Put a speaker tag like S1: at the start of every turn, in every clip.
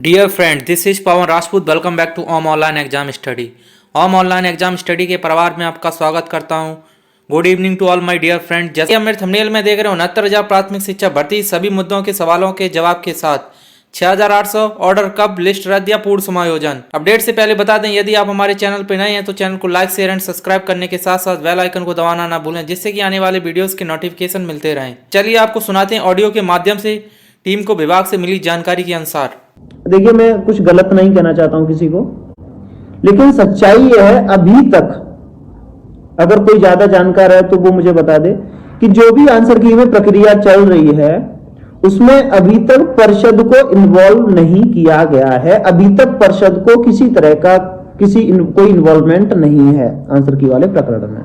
S1: Dear friend, this is Pawan Rajput. Welcome back to Om online exam study. Om online exam study के परिवार में आपका स्वागत करता हूं। Good evening to all my dear friend. जैसे आप मेरे थंबनेल में देख रहे हो, 69,000 प्राथमिक शिक्षा भर्ती सभी मुद्दों के सवालों के जवाब के साथ 6,800 ऑर्डर कब, लिस्ट रद्द या पूर्ण समायोजन। अपडेट से पहले बता दें, यदि आप हमारे चैनल पर नए हैं तो चैनल को लाइक, शेयर एंड सब्सक्राइब करने के साथ साथ बेल आइकन को दबाना ना भूलें, जिससे कि आने वाले वीडियोस के नोटिफिकेशन मिलते रहें। चलिए आपको सुनाते हैं ऑडियो के माध्यम से टीम को विभाग से मिली जानकारी के अनुसार।
S2: देखिए, मैं कुछ गलत नहीं कहना चाहता हूं किसी को, लेकिन सच्चाई यह है अभी तक, अगर कोई ज्यादा जानकार है तो वो मुझे बता दे कि जो भी आंसर की में प्रक्रिया चल रही है उसमें अभी तक परिषद को इन्वॉल्व नहीं किया गया है। अभी तक परिषद को किसी तरह का कोई इन्वॉल्वमेंट नहीं है आंसर की वाले प्रकरण में,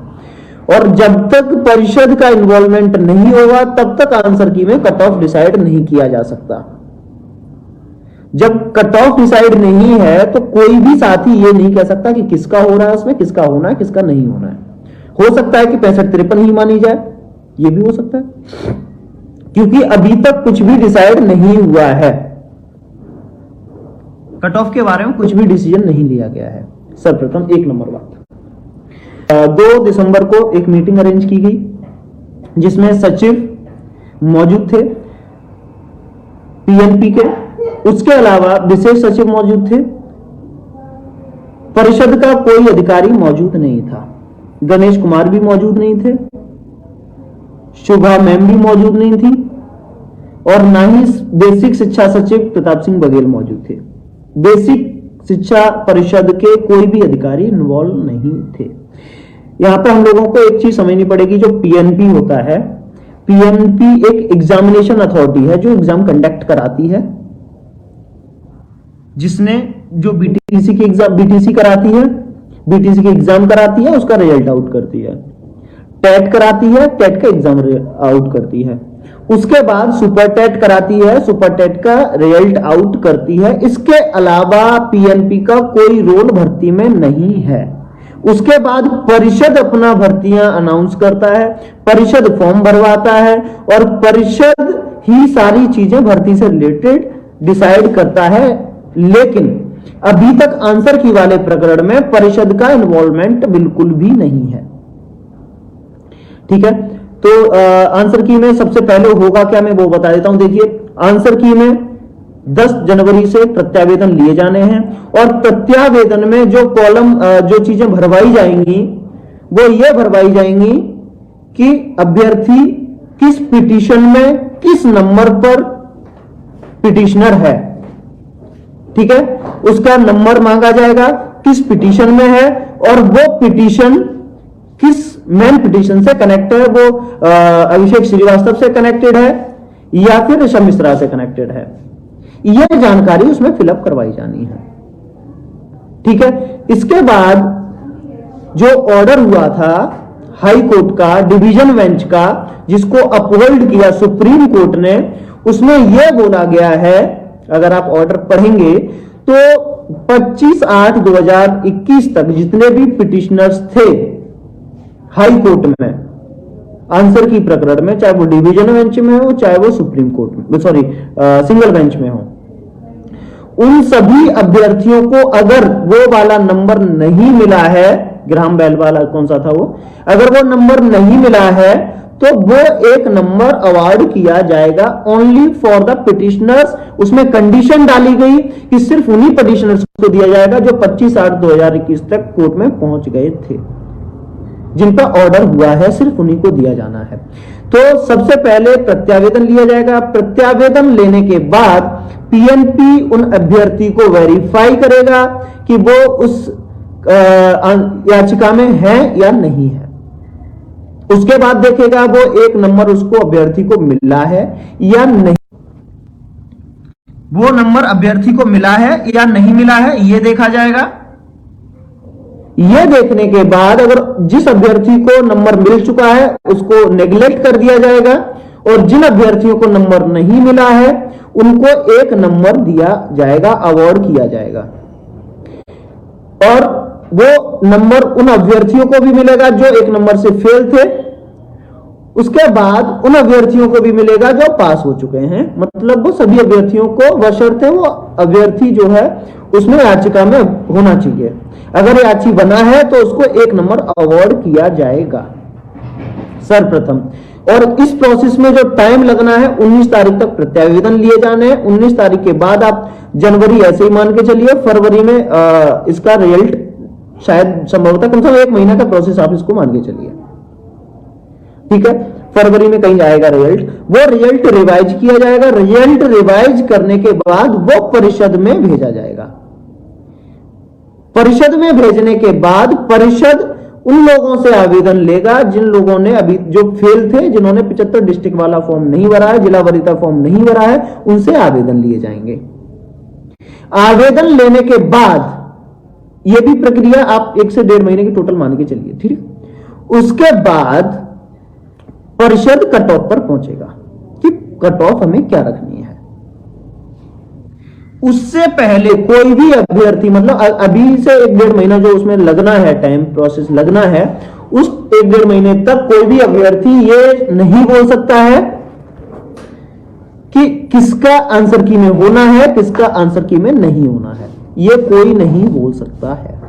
S2: और जब तक परिषद का इन्वॉल्वमेंट नहीं होगा तब तक आंसर की में कट ऑफ डिसाइड नहीं किया जा सकता। जब कट ऑफ डिसाइड नहीं है तो कोई भी साथी ये नहीं कह सकता कि किसका हो रहा है, उसमें किसका होना है, किसका नहीं होना है। हो सकता है कि 65-53 ही मानी जाए, ये भी हो सकता है, क्योंकि अभी तक कुछ भी डिसाइड नहीं हुआ है। कट ऑफ के बारे में कुछ भी डिसीजन नहीं लिया गया है। सर्वप्रथम 1 नंबर बात, 2 दिसंबर को एक मीटिंग अरेंज की गई जिसमें सचिव मौजूद थे पीएनपी के, उसके अलावा विशेष सचिव मौजूद थे। परिषद का कोई अधिकारी मौजूद नहीं था। गणेश कुमार भी मौजूद नहीं थे, शुभा मैम भी मौजूद नहीं थी, और ना ही बेसिक शिक्षा सचिव प्रताप सिंह बघेल मौजूद थे। बेसिक शिक्षा परिषद के कोई भी अधिकारी इन्वॉल्व नहीं थे। यहां पर हम लोगों को एक चीज समझनी पड़ेगी, जो पीएनपी होता है, पीएनपी एक एग्जामिनेशन अथॉरिटी है जो एग्जाम कंडक्ट कराती है, जिसने जो बीटीसी की एग्जाम बीटीसी कराती है, बीटीसी की एग्जाम कराती है, उसका रिजल्ट आउट करती है। टेट कराती है, टेट का एग्जाम आउट करती है। उसके बाद सुपर टेट कराती है, सुपर टेट का रिजल्ट आउट करती है। इसके अलावा पीएनपी का कोई रोल भर्ती में नहीं है। उसके बाद परिषद अपना भर्तियां अनाउंस करता है, परिषद फॉर्म भरवाता है, और परिषद ही सारी चीजें भर्ती से रिलेटेड डिसाइड करता है। लेकिन अभी तक आंसर की वाले प्रकरण में परिषद का इन्वॉल्वमेंट बिल्कुल भी नहीं है। ठीक है, तो आंसर की में सबसे पहले होगा क्या, मैं वो बता देता हूं। देखिए, आंसर की में 10 जनवरी से प्रत्यावेदन लिए जाने हैं, और प्रत्यावेदन में जो कॉलम जो चीजें भरवाई जाएंगी वो ये भरवाई जाएंगी कि अभ्यर्थी किस पिटीशन में किस नंबर पर पिटीशनर है। ठीक है, उसका नंबर मांगा जाएगा, किस पिटीशन में है, और वो पिटीशन किस मेन पिटीशन से कनेक्ट है, वो अभिषेक श्रीवास्तव से कनेक्टेड है या फिर ऋषभ मिश्रा से कनेक्टेड है। यह जानकारी उसमें फिलअप करवाई जानी है। ठीक है, इसके बाद जो ऑर्डर हुआ था हाई कोर्ट का, डिवीजन बेंच का, जिसको अपहोल्ड किया सुप्रीम कोर्ट ने, उसमें यह बोला गया है, अगर आप ऑर्डर पढ़ेंगे तो 25/8/2021 तक जितने भी पिटिशनर्स थे हाई कोर्ट में आंसर की प्रकरण में, चाहे वो डिवीजन बेंच में हो चाहे वो सुप्रीम कोर्ट में, सिंगल बेंच में हो, उन सभी अभ्यर्थियों को अगर वो वाला नंबर नहीं मिला है, ग्राहम बेल वाला कौन सा था वो, अगर वो नंबर नहीं मिला है तो वो एक नंबर अवार्ड किया जाएगा ओनली फॉर द पिटिशनर्स। उसमें कंडीशन डाली गई कि सिर्फ उन्हीं पिटिशनर्स को दिया जाएगा जो 25/8/2021 तक कोर्ट में पहुंच गए थे, जिनका ऑर्डर हुआ है, सिर्फ उन्हीं को दिया जाना है। तो सबसे पहले प्रत्यावेदन लिया जाएगा। प्रत्यावेदन लेने के बाद पीएनपी उन अभ्यर्थी को वेरीफाई करेगा कि वो उस याचिका में है या नहीं है। उसके बाद देखेगा वो एक नंबर उसको अभ्यर्थी को मिला है या नहीं, वो नंबर अभ्यर्थी को मिला है या नहीं मिला है, यह देखा जाएगा। यह देखने के बाद अगर जिस अभ्यर्थी को नंबर मिल चुका है उसको नेग्लेक्ट कर दिया जाएगा, और जिन अभ्यर्थियों को नंबर नहीं मिला है उनको एक नंबर दिया जाएगा, अवार्ड किया जाएगा। और वो नंबर उन अभ्यर्थियों को भी मिलेगा जो एक नंबर से फेल थे, उसके बाद उन अभ्यर्थियों को भी मिलेगा जो पास हो चुके हैं, मतलब वो सभी अभ्यर्थियों को, बशर्ते वो अभ्यर्थी जो है उसमें याचिका में होना चाहिए। अगर याची बना है तो उसको 1 नंबर अवार्ड किया जाएगा सर्वप्रथम। और इस प्रोसेस में जो टाइम लगना है, 19 तारीख तक प्रत्यावेदन लिए जाने हैं। 19 तारीख के बाद आप जनवरी ऐसे ही मान के चलिए, फरवरी में इसका रिजल्ट शायद संभवतः कम से कम 1 महीना का प्रोसेस आप इसको मान के चलिए, ठीक है। फरवरी में कहीं आएगा रिजल्ट, वो रिजल्ट रिवाइज किया जाएगा। रिजल्ट रिवाइज करने के बाद वो परिषद में भेजा जाएगा। परिषद में भेजने के बाद परिषद उन लोगों से आवेदन लेगा जिन लोगों ने अभी जो फेल थे, जिन्होंने 75 डिस्ट्रिक्ट वाला फॉर्म नहीं भरा है, जिला वरीयता फॉर्म नहीं भरा है, उनसे आवेदन लिए जाएंगे। आवेदन लेने के बाद यह भी प्रक्रिया आप 1 से 1.5 महीने की टोटल मान के चलिए, ठीक है। उसके बाद परिषद कट ऑफ पर पहुंचेगा कि कट ऑफ हमें क्या रखनी है। उससे पहले कोई भी अभ्यर्थी, मतलब अभी से 1-1.5 महीना जो उसमें लगना है, टाइम प्रोसेस लगना है, उस 1-1.5 महीने तक कोई भी अभ्यर्थी ये नहीं बोल सकता है कि किसका आंसर की में होना है, किसका आंसर की में नहीं होना है। ये कोई नहीं बोल सकता है।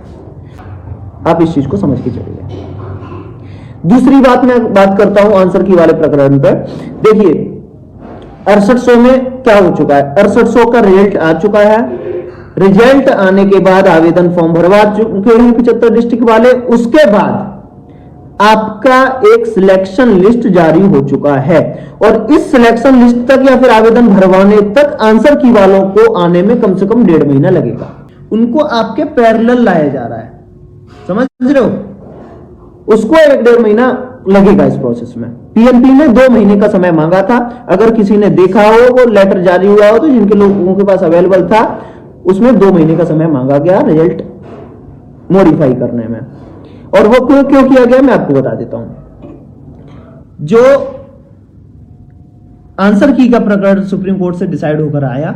S2: आप इस चीज को समझ के चलिए। दूसरी बात मैं बात करता हूं आंसर की वाले प्रकरण पर। देखिए 6800 में क्या हो चुका है, 6800 का रिजल्ट आ चुका है। रिजल्ट आने के बाद आवेदन फॉर्म भरवा चुके हैं 75 डिस्ट्रिक्ट वाले। उसके बाद आपका एक सिलेक्शन लिस्ट जारी हो चुका है, और इस सिलेक्शन लिस्ट तक या फिर आवेदन भरवाने तक आंसर की वालों को आने में कम से कम 1.5 महीना लगेगा। उनको आपके पैरेलल लाया जा रहा है, समझ रहे हो। उसको 1-1.5 महीना लगेगा इस प्रोसेस में। पीएनपी ने 2 महीने का समय मांगा था। अगर किसी ने देखा हो, वो लेटर जारी हुआ हो, तो जिनके लोगों के पास अवेलेबल था, उसमें 2 महीने का समय मांगा गया रिजल्ट मॉडिफाई करने में। और वो क्यों किया गया मैं आपको बता देता हूं। जो आंसर की का प्रकरण सुप्रीम कोर्ट से डिसाइड होकर आया,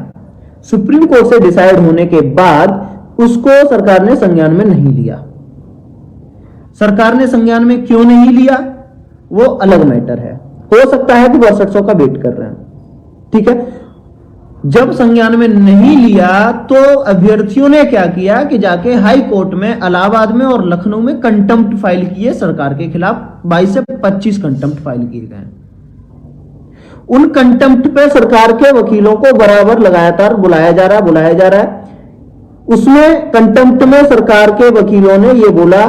S2: सुप्रीम कोर्ट से डिसाइड होने के बाद उसको सरकार ने संज्ञान में नहीं लिया। सरकार ने संज्ञान में क्यों नहीं लिया वो अलग मैटर है। हो सकता है कि वो 6800 का वेट कर रहे हैं, ठीक है। जब संज्ञान में नहीं लिया तो अभ्यर्थियों ने क्या किया कि जाके हाई कोर्ट में, इलाहाबाद में और लखनऊ में कंटेम्प्ट फाइल किए सरकार के खिलाफ। 22 से 25 कंटेम्प्ट फाइल किए गए। उन कंटेम्प्ट पे सरकार के वकीलों को बराबर लगातार बुलाया जा रहा है। उसमें कंटेम्प्ट में सरकार के वकीलों ने यह बोला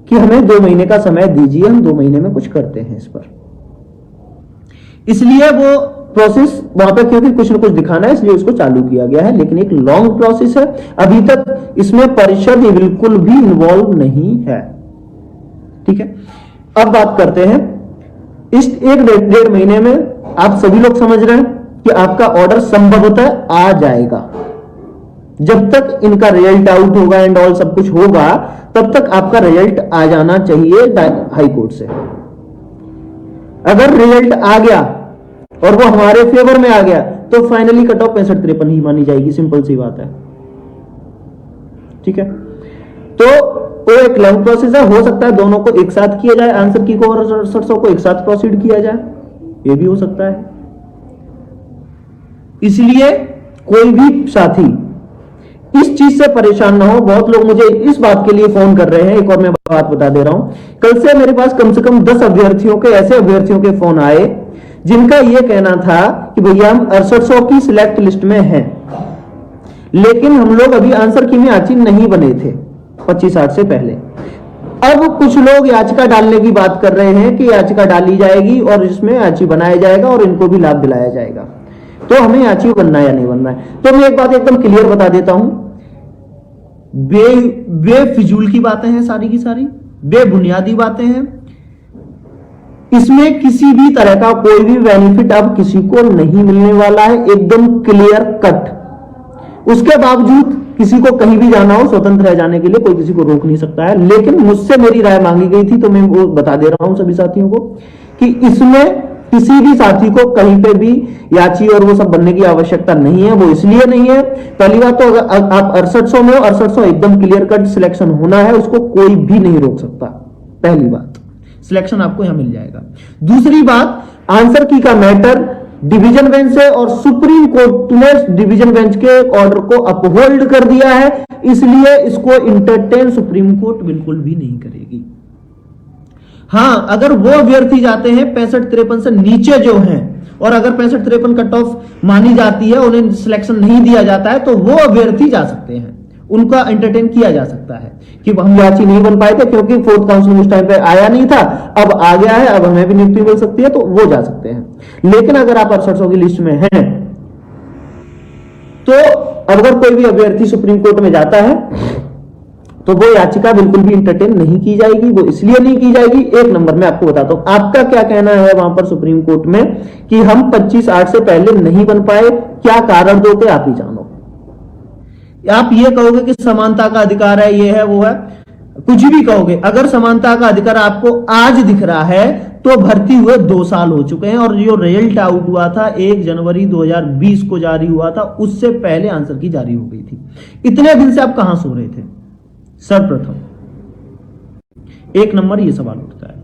S2: कि हमें 2 महीने का समय दीजिए, हम 2 महीने में कुछ करते हैं इस पर। इसलिए वो प्रोसेस वहां पर, क्योंकि कुछ ना कुछ दिखाना है, इसलिए उसको चालू किया गया है। लेकिन एक लॉन्ग प्रोसेस है। अभी तक इसमें परिषद बिल्कुल भी इन्वॉल्व नहीं है, ठीक है। अब बात करते हैं इस 1-1.5 महीने में आप सभी लोग समझ रहे हैं कि आपका ऑर्डर संभवतः आ जाएगा। जब तक इनका रिजल्ट आउट होगा एंड ऑल सब कुछ होगा, तब तक आपका रिजल्ट आ जाना चाहिए हाई कोर्ट से। अगर रिजल्ट आ गया और वो हमारे फेवर में आ गया तो फाइनली कट ऑफ 65-53 ही मानी जाएगी। सिंपल सी बात है, ठीक है। तो वो एक लॉन्ग प्रोसेस है। हो सकता है दोनों को एक साथ किया जाए, आंसर की को और 6800 को एक साथ प्रोसीड किया जाए, ये भी हो सकता है। इसलिए कोई भी साथी इस चीज से परेशान ना हो। बहुत लोग मुझे इस बात के लिए फोन कर रहे हैं। एक और मैं बात बता दे रहा हूं, कल से मेरे पास कम से कम 10 अभ्यर्थियों के, ऐसे अभ्यर्थियों के फोन आए जिनका यह कहना था कि भैया हम 6800 की सिलेक्ट लिस्ट में हैं, लेकिन हम लोग अभी आंसर की में याची नहीं बने थे 25/8 से पहले। अब कुछ लोग याचिका डालने की बात कर रहे हैं कि याचिका डाली जाएगी और इसमें याची बनाया जाएगा और इनको भी लाभ दिलाया जाएगा। तो हमें याची बनना है या नहीं बनना है? तो मैं एक बात एकदम क्लियर बता देता हूं, बेफिजूल की बातें हैं, सारी की सारी बेबुनियादी बातें हैं। इसमें किसी भी तरह का कोई भी बेनिफिट अब किसी को नहीं मिलने वाला है, एकदम क्लियर कट। उसके बावजूद किसी को कहीं भी जाना हो, स्वतंत्र रह जाने के लिए कोई किसी को रोक नहीं सकता है। लेकिन मुझसे मेरी राय मांगी गई थी तो मैं वो बता दे रहा हूं सभी साथियों को कि इसमें किसी भी साथी को कहीं पे भी याची और वो सब बनने की आवश्यकता नहीं है। वो इसलिए नहीं है, पहली बात तो अगर आप 6800 में हो, 6800 एकदम क्लियर कट सिलेक्शन होना है, उसको कोई भी नहीं रोक सकता, पहली बात। सिलेक्शन आपको यहां मिल जाएगा। दूसरी बात, आंसर की का मैटर डिवीजन बेंच है और सुप्रीम कोर्ट ने डिवीजन बेंच के ऑर्डर को अपहोल्ड कर दिया है, इसलिए इसको इंटरटेन सुप्रीम कोर्ट बिल्कुल भी नहीं करेगी। हां, अगर वो अभ्यर्थी जाते हैं 65-53 से नीचे जो हैं और अगर 65-53 कट ऑफ मानी जाती है, उन्हें सिलेक्शन नहीं दिया जाता है, तो वो अभ्यर्थी जा सकते हैं, उनका एंटरटेन किया जा सकता है कि हम याची नहीं बन पाए थे क्योंकि फोर्थ काउंसिलिंग उस टाइम पे आया नहीं था, अब आ गया है, अब हमें भी नियुक्ति मिल सकती है, तो वो जा सकते हैं। लेकिन अगर आप 6800 की लिस्ट में हैं, तो अगर कोई भी अभ्यर्थी सुप्रीम कोर्ट में जाता है तो वो याचिका बिल्कुल भी इंटरटेन नहीं की जाएगी। वो इसलिए नहीं की जाएगी, एक नंबर में आपको बताता हूं आपका क्या कहना है वहां पर सुप्रीम कोर्ट में कि हम 25/8 से पहले नहीं बन पाए, क्या कारण दोगे आप ही जानो। आप ये कहोगे कि समानता का अधिकार है, ये है, वो है, कुछ भी कहोगे, अगर समानता का अधिकार आपको आज दिख रहा है तो भर्ती हुए 2 साल हो चुके हैं और जो रिजल्ट आउट हुआ था 1 जनवरी 2020 को जारी हुआ था, उससे पहले आंसर की जारी हो गई थी। इतने दिन से आप कहां सो रहे थे? सर्वप्रथम एक नंबर ये सवाल उठता है,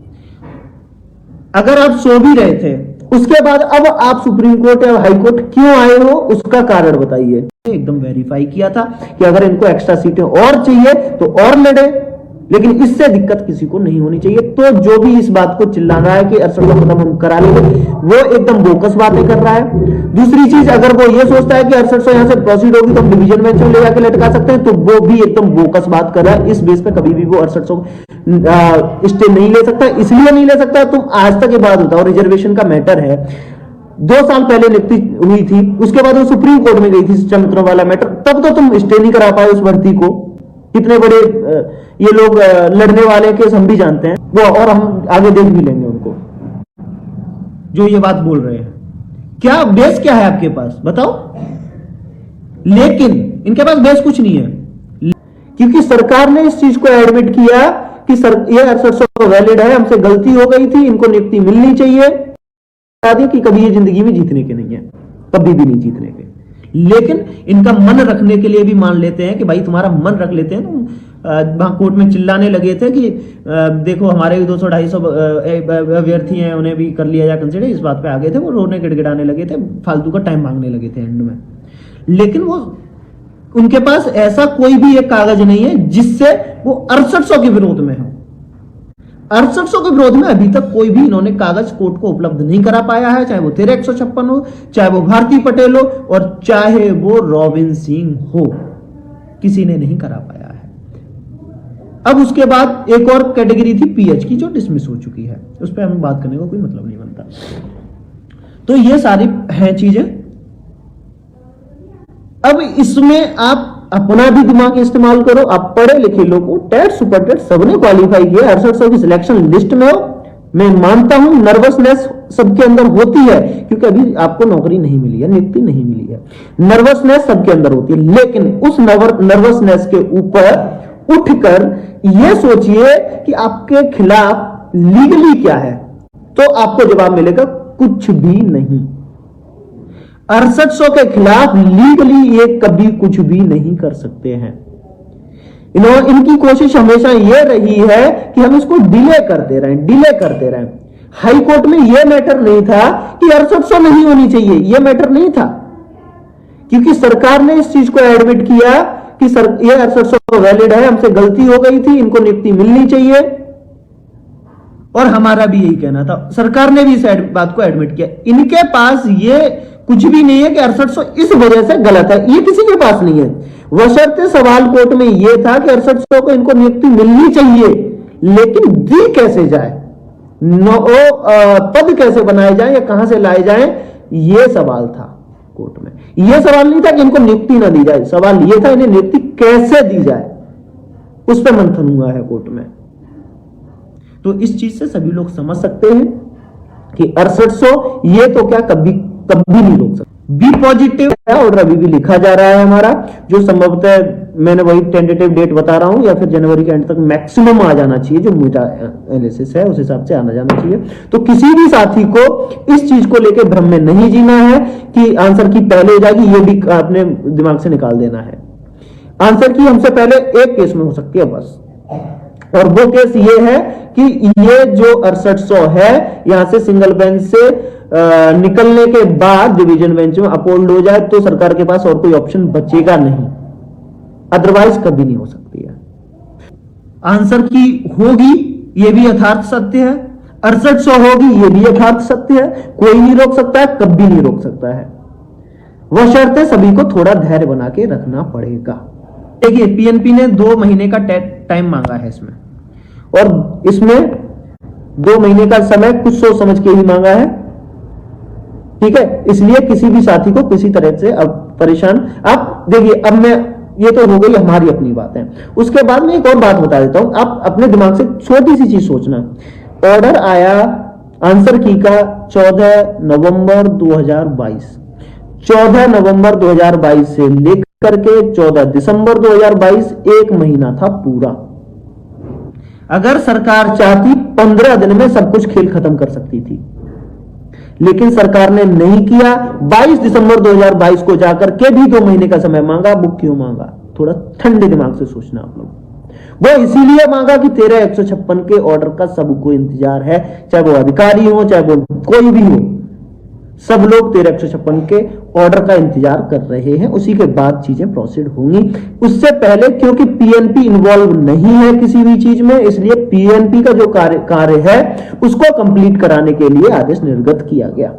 S2: अगर आप सो भी रहे थे उसके बाद अब आप सुप्रीम कोर्ट या हाई कोर्ट क्यों आए हो, उसका कारण बताइए। एकदम वेरीफाई किया था कि अगर इनको एक्स्ट्रा सीटें और चाहिए तो और लड़े, लेकिन इससे दिक्कत किसी को नहीं होनी चाहिए। तो जो भी इस बात को चिल्ला रहा है कि 6800 खत्म हम करा लेंगे, वो एकदम बोकस बातें कर रहा है। दूसरी चीज, अगर वो ये सोचता है कि 6800 यहां से प्रोसीड होगी तो हम डिवीजन बेंच में ले जाकर लटका सकते हैं, तो वो भी एकदम बोकस बात कर रहा है। इस बेस पे कभी भी वो 6800 स्टे नहीं ले सकता। इसलिए नहीं ले सकता, तुम आज तक ये बात बताओ, रिजर्वेशन का मैटर है, 2 साल पहले नियुक्ति हुई थी, उसके बाद वो सुप्रीम कोर्ट में गई थी सिस्टम मित्रों वाला मैटर, तब तो तुम स्टे नहीं करा पाए उस भर्ती को। कितने बड़े ये लोग लड़ने वाले केस हम भी जानते हैं वो, और हम आगे देख भी लेंगे उनको जो ये बात बोल रहे हैं। क्या बेस क्या है आपके पास बताओ? लेकिन इनके पास बेस कुछ नहीं है, क्योंकि सरकार ने इस चीज को एडमिट किया कि ये 6800 वैलिड है, हमसे गलती हो गई थी, इनको नियुक्ति मिलनी चाहिए। कि कभी ये जिंदगी में जीतने के नहीं है, कभी भी नहीं जीतने के, लेकिन इनका मन रखने के लिए भी मान लेते हैं कि भाई तुम्हारा मन रख लेते हैं। वहां कोर्ट में चिल्लाने लगे थे कि देखो हमारे भी 200-250 अभ्यर्थी हैं, उन्हें भी कर लिया जाए कंसिडर, इस बात पे आ गए थे, वो रोने गिड़गिड़ाने लगे थे, फालतू का टाइम मांगने लगे थे एंड में। लेकिन वो उनके पास ऐसा कोई भी एक कागज नहीं है जिससे वो 6800 के विरोध में हो। 6800 के विरोध में अभी तक कोई भी इन्होंने कागज कोर्ट को उपलब्ध नहीं करा पाया है, चाहे वो 13-156 हो, चाहे वो भारती पटेल हो और चाहे वो रॉबिन सिंह हो, किसी ने नहीं करा पाया है। अब उसके बाद एक और कैटेगरी थी पीएच की, जो डिसमिस हो चुकी है, उस पर हम बात करने का कोई मतलब नहीं बनता। तो ये सारी हैं चीजें। अब इसमें आप अपना भी दिमाग इस्तेमाल करो, आप पढ़े लिखे लोग हो, टेट सुपर टेट सबने क्वालिफाई किया, 6800 की सिलेक्शन लिस्ट में हो। मैं मानता हूं नर्वसनेस सबके अंदर होती है, क्योंकि अभी आपको नौकरी नहीं मिली है, नियुक्ति नहीं मिली है, नर्वसनेस सबके अंदर होती है। लेकिन उस नर्वसनेस के ऊपर उठकर यह सोचिए कि आपके खिलाफ लीगली क्या है, तो आपको जवाब मिलेगा कुछ भी नहीं। 6800 के खिलाफ लीगली ये कभी कुछ भी नहीं कर सकते हैं। इनकी कोशिश हमेशा ये रही है कि हम इसको डिले करते रहें। हाई कोर्ट में यह मैटर नहीं था कि 6800 नहीं होनी चाहिए, यह मैटर नहीं था, क्योंकि सरकार ने इस चीज को एडमिट किया कि ये 6800 वैलिड है, हमसे गलती हो गई थी, इनको नियुक्ति मिलनी चाहिए। और हमारा भी यही कहना था, सरकार ने भी इस बात को एडमिट किया। इनके पास ये कुछ भी नहीं है कि 6800 इस वजह से गलत है, ये किसी के पास नहीं है। बशर्ते सवाल कोर्ट में यह था कि 6800 को इनको नियुक्ति मिलनी चाहिए, लेकिन दी कैसे जाए, पद कैसे बनाए जाए या कहां से लाए जाए, यह सवाल था कोर्ट में। यह सवाल नहीं था कि इनको नियुक्ति ना दी जाए, सवाल यह था इन्हें नियुक्ति कैसे दी जाए, उस पर मंथन हुआ है कोर्ट में। तो इस चीज से सभी लोग समझ सकते हैं कि 6800 ये तो क्या कभी नहीं रोक सकते। बी पॉजिटिव ऑर्डर अभी भी लिखा जा रहा है हमारा, जो संभवतः मैंने वही टेंटेटिव डेट बता रहा हूं, या फिर जनवरी के एंड तक मैक्सिमम आ जाना चाहिए, जो मेटा एनालिसिस है उस हिसाब से आना जाना चाहिए। तो किसी भी साथी को इस चीज को लेकर भ्रम में नहीं जीना है कि आंसर की पहले हो जाएगी, ये भी अपने दिमाग से निकाल देना है। आंसर की हमसे पहले एक केस में हो सकती है बस, और वो केस ये है कि ये जो 6800 है यहां से सिंगल बेंच से निकलने के बाद डिवीजन बेंच में अपहोल्ड हो जाए तो सरकार के पास और कोई ऑप्शन बचेगा नहीं, अदरवाइज कभी नहीं हो सकती है। आंसर की होगी ये भी यथार्थ सत्य है, 6800 होगी ये भी यथार्थ सत्य है, कोई नहीं रोक सकता है, कभी नहीं रोक सकता है। वह शर्त है सभी को थोड़ा धैर्य बना के रखना पड़ेगा। देखिए पीएनपी ने 2 महीने का टाइम मांगा है इसमें, और इसमें 2 महीने का समय कुछ सोच समझ के ही मांगा है, ठीक है। इसलिए किसी भी साथी को किसी तरह से अब परेशान, आप देखिए अब मैं, ये तो हो गई हमारी अपनी बात है, उसके बाद में एक और बात बता देता हूं। आप अपने दिमाग से छोटी सी चीज सोचना, ऑर्डर आया आंसर की का 14 नवंबर 2022, 14 नवंबर 2022 से लेकर के 14 दिसंबर 2022 1 महीना था पूरा। अगर सरकार चाहती 15 दिन में सब कुछ खेल खत्म कर सकती थी, लेकिन सरकार ने नहीं किया। 22 दिसंबर 2022 को जाकर के भी 2 महीने का समय मांगा। वो क्यों मांगा, थोड़ा ठंडे दिमाग से सोचना आप लोग। वो इसीलिए मांगा कि 13/156 के ऑर्डर का सबको इंतजार है, चाहे वो अधिकारी हो चाहे वो कोई भी हो, सब लोग 13/156 के ऑर्डर का इंतजार कर रहे हैं। उसी के बाद चीजें प्रोसीड होंगी। उससे पहले क्योंकि पीएनपी इन्वॉल्व नहीं है किसी भी चीज में, इसलिए पीएनपी का जो कार्य है उसको कंप्लीट कराने के लिए आदेश निर्गत किया गया।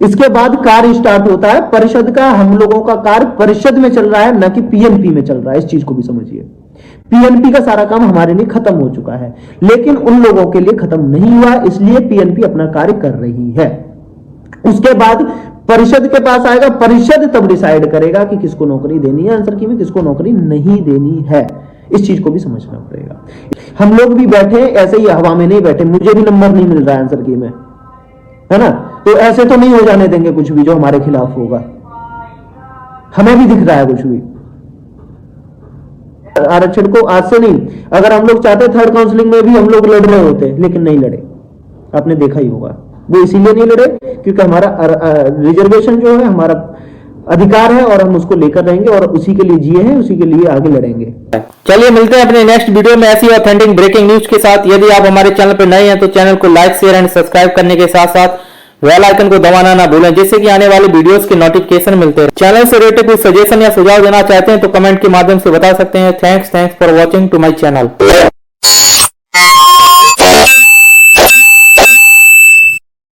S2: इसके बाद कार्य स्टार्ट होता है परिषद का। हम लोगों का कार्य परिषद में चल रहा है, ना कि पीएनपी में चल रहा है। इस चीज को भी समझिए, पीएनपी का सारा काम हमारे लिए खत्म हो चुका है, लेकिन उन लोगों के लिए खत्म नहीं हुआ, इसलिए पीएनपी अपना कार्य कर रही है। उसके बाद परिषद के पास आएगा, परिषद तब डिसाइड करेगा कि किसको नौकरी देनी है आंसर की में, किसको नौकरी नहीं देनी है। इस चीज को भी समझना पड़ेगा। हम लोग भी बैठे ऐसे ही हवा में नहीं बैठे, मुझे भी नंबर नहीं मिल रहा है आंसर की में, है ना, तो ऐसे तो नहीं हो जाने देंगे कुछ भी जो हमारे खिलाफ होगा। हमें भी दिख रहा है कुछ भी। आरक्षण को आज से नहीं, अगर हम लोग चाहते थर्ड काउंसलिंग में भी हम लोग लड़ रहे होते, लेकिन नहीं लड़े। आपने देखा ही होगा, वो इसीलिए नहीं लड़े क्योंकि हमारा रिजर्वेशन जो है हमारा अधिकार है और हम उसको लेकर रहेंगे और उसी के लिए जिए हैं, उसी के लिए आगे लड़ेंगे।
S1: चलिए मिलते हैं अपने नेक्स्ट वीडियो में ऐसी ऑथेंटिक ब्रेकिंग न्यूज के साथ। यदि आप हमारे चैनल पर नए हैं तो चैनल को लाइक शेयर एंड सब्सक्राइब करने के साथ साथ बेल आइकन को दबाना ना भूलें, जिससे कि आने वाले वीडियोस के नोटिफिकेशन मिलते हैं। चैनल से रिलेटेड कोई सजेशन या सुझाव देना चाहते हैं तो कमेंट के माध्यम से बता सकते हैं। Thanks for watching to my channel.